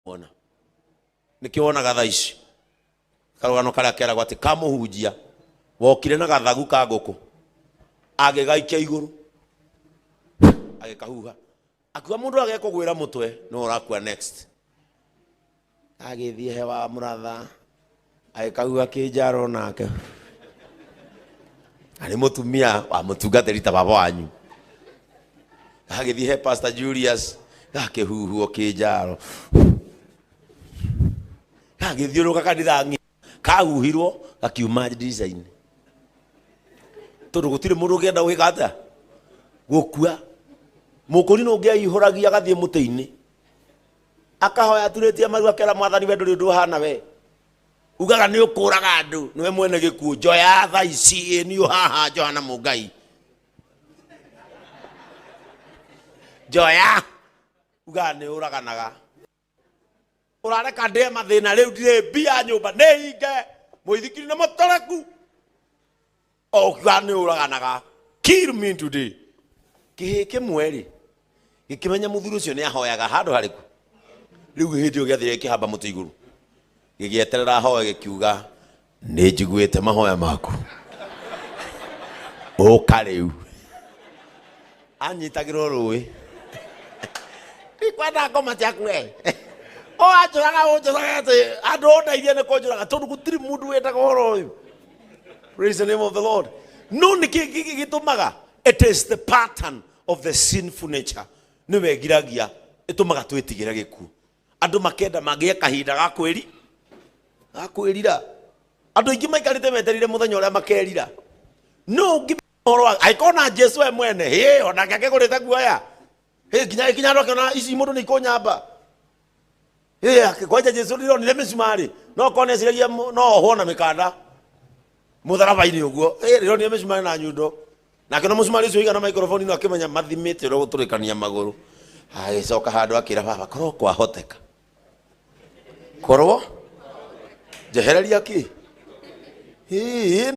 Ona nikiona gatha ici karugano karia kera gwati kamuhunjia wokire na gathagu ka nguku agigaikia iguru agikahuha akua mundu agekugwira mutwe no urakua next agithie hewa muratha agikahuha kinjaro nake ari mutumia wa mutungatiri ta baba wanyu agithie he Pastor Julius akihuhuo kinjaro agithiuruka kanitha ngi kahuhirwo gakiuma design tondu gutire mundu ngenda gwikata gukua Mukurino ngiaihuragia gathie mutini akahoya turetie maru akera mwathani we nduri nduhana we ugaga ni ukuraga andu niwe mwene gikuo njoya tha ici ni haha Johana Mungai njoya ugaga ni uraganaga urareka ndie mathina riu ndire mbia nyumba nihinge muithikiri na motoreku oga ni uraganaga kill me today kihii kimwe ri gikimenya muthuru ucio ni ahoyaga handu hariku riu hindi o giathire kihamba mutu iguru gigieterera hoya gikiuga ni njiguite mahoya maku uka riu anyitagirwo rui ikwenda ngoma ciaku we o ajuraga ujuraga ati andu ondaithie ni kunjuraga tondu gutiri mundu wendaga horo uyu. Praise the name of the Lord. No gitumaga it is the pattern of the sinful nature niwe giragia itumaga twitigira gikuo andu makenda magie kahinda ga kwirira andu ingi maikarite meterire muthenya uria makerira no ngihoro aikona Jesu we mwene he ona ngake kurite guoya he kinya rokena ici mundu ni ikonyamba he akikoja Jesu riro ni misumari no kone ciregia no hona mikanda mutharaba-ini uguo riro ni misumari na nyundo nake no musumari ucio igana microphone no akimenya mathimite ro guturikania maguru agicoka handu akira baba korwo kwahoteka korwo jehereria ki